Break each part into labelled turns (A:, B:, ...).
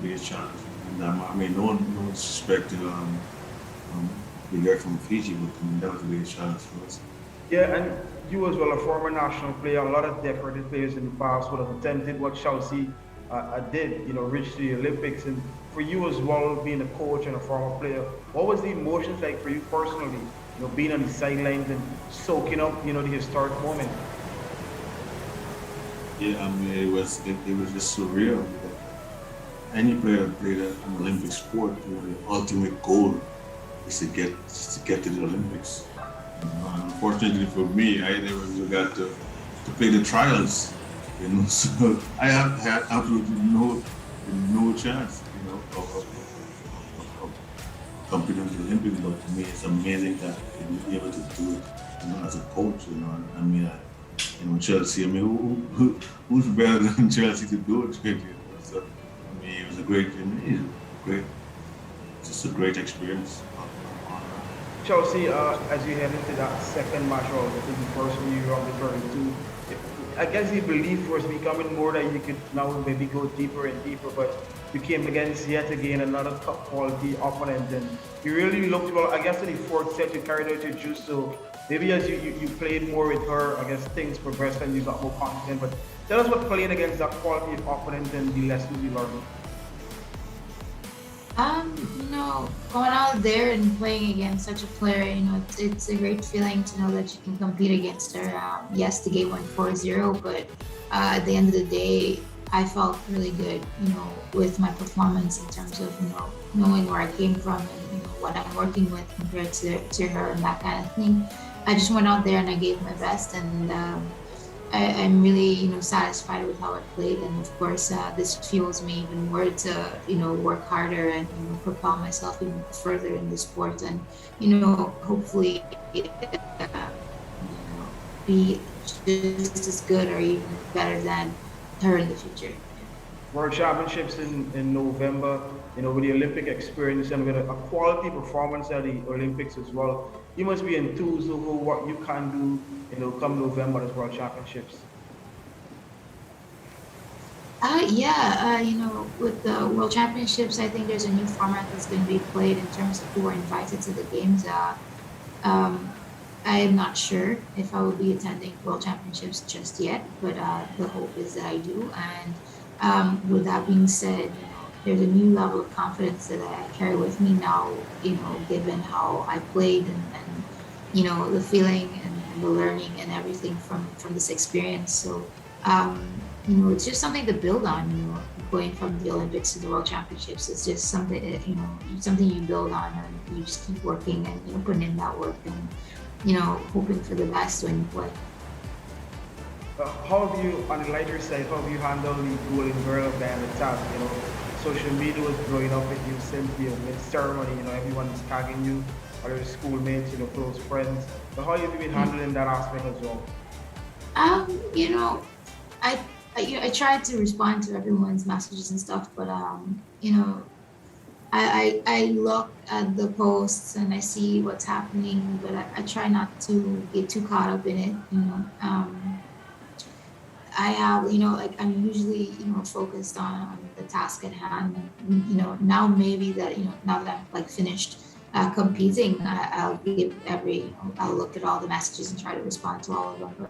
A: be a chance. And I mean, no disrespect to the guy from Fiji, but I mean, that would be a chance for us.
B: Yeah, and you as well, a former national player, a lot of decorated players in the past would have attempted what Chelsea did, reach the Olympics. And for you as well, being a coach and a former player, what was the emotions like for you personally, being on the sidelines and soaking up, the historic moment?
A: Yeah, I mean, it was just surreal. Any player that played an Olympic sport, the ultimate goal is to get to the Olympics. Unfortunately for me, I never really got to play the trials. So I have had absolutely no chance, of competing in the Olympics. But to me, it's amazing that to be able to do it, as a coach. I mean, Chelsea. I mean, who's better than Chelsea to do it? So I mean, it was a great, great, just a great experience.
B: Chelsea, as you head into that second match, or I think the first one you on the 32, I guess the belief was becoming more that you could now maybe go deeper and deeper, but you came against yet again another top quality opponent, and you really looked well. I guess in the fourth set you carried out your juice, so maybe as you played more with her, I guess things progressed and you got more confident. But tell us what playing against that quality of opponent and the lessons you learned.
C: Going out there and playing against such a player, it's a great feeling to know that you can compete against her. Yes, the game went 4-0, but at the end of the day, I felt really good, with my performance in terms of, knowing where I came from and, what I'm working with compared to her and that kind of thing. I just went out there and I gave my best, and I'm really, satisfied with how I played, and of course, this fuels me even more to, work harder and propel myself even further in the sport, and hopefully, be just as good or even better than her in the future.
B: World Championships in November, with the Olympic experience and with a quality performance at the Olympics as well. You must be enthused over what you can do, come November at World Championships.
C: With the World Championships, I think there's a new format that's going to be played in terms of who are invited to the games. Um, I am not sure if I will be attending World Championships just yet, but the hope is that I do. And with that being said, there's a new level of confidence that I carry with me now, given how I played and the feeling and the learning and everything from this experience. So, it's just something to build on, going from the Olympics to the World Championships. It's just something, something you build on, and you just keep working and, putting in that work and, hoping for the best when you play.
B: How have you, on the lighter side, how have you handled the Golden Girl band attack? Social media was blowing up with you since the ceremony. Everyone is tagging you, other schoolmates, close friends. So how have you been handling that aspect as well?
C: Um, you know, I, I tried to respond to everyone's messages and stuff, but I look at the posts and I see what's happening, but I try not to get too caught up in it. I have, like I'm usually, focused on the task at hand. Now maybe that, now that I'm like finished competing, I'll give I'll look at all the messages and try to respond to all of them. But,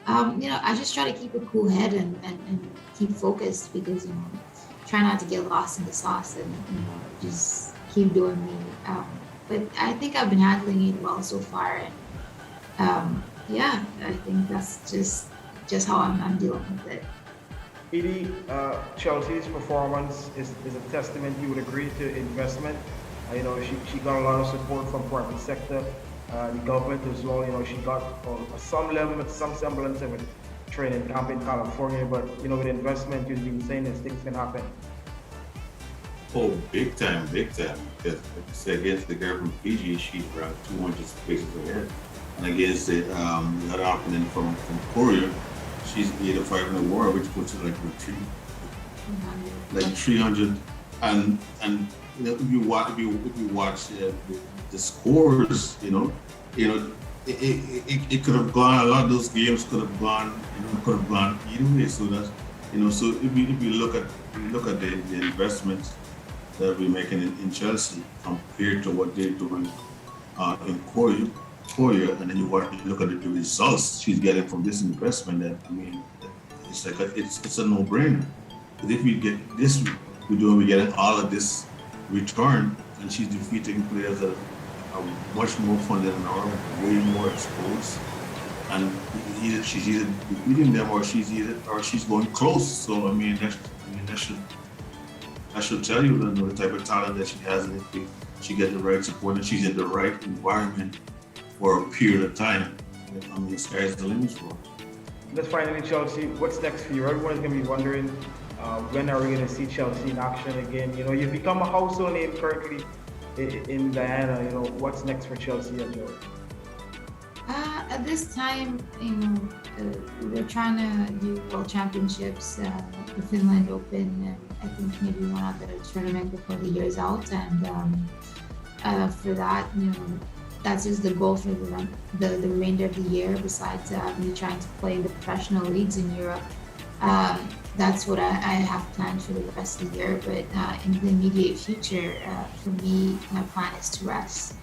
C: I just try to keep a cool head and keep focused because, try not to get lost in the sauce and, just keep doing me. But I think I've been handling it well so far. And yeah, I think that's just how I'm dealing with it.
B: Edie, Chelsea's performance is a testament, you would agree, to investment. She got a lot of support from private sector, the government as well. She got some level, some semblance of a training camp in California, but with investment, you've been saying this, things can happen.
A: Oh, big time, big time. Because like I said, against the girl from Fiji, she ran 200 paces ahead. And against the other opponent from Korea, she's 8 or 5 in the world, which puts her like 300. And if you watch the scores, it could have gone. A lot of those games could have gone either way. So So if you look at the investments that we're making in Chelsea compared to what they're doing in Korea, and then you want to look at the results she's getting from this investment. That I mean, it's like it's a no-brainer. But if we get this, we're getting all of this return, and she's defeating players that are much more funded than her, way more exposed, and she's either defeating them or she's going close. So that should tell you the type of talent that she has, and if she gets the right support and she's in the right environment for a period of time, sky's the limit for her.
B: Let's finally, Chelsea, what's next for you? Everyone's going to be wondering when are we going to see Chelsea in action again? You've become a household name currently in Guyana. What's next for Chelsea and Joe?
C: At this time, we're trying to do World Championships, the Finland Open, and I think maybe one other tournament before the year's out. And for that, that's just the goal for the remainder of the year. Besides me trying to play the professional leagues in Europe, that's what I have planned for the rest of the year. But in the immediate future, for me, my plan is to rest.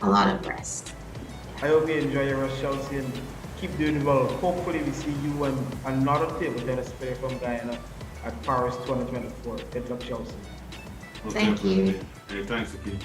C: A lot of rest.
B: I hope you enjoy your rest, Chelsea, and keep doing well. Hopefully, we see you and another table tennis player from Guyana at Paris 2024. Good luck, Chelsea.
C: Thank you.
A: Hey, thanks, Akeem.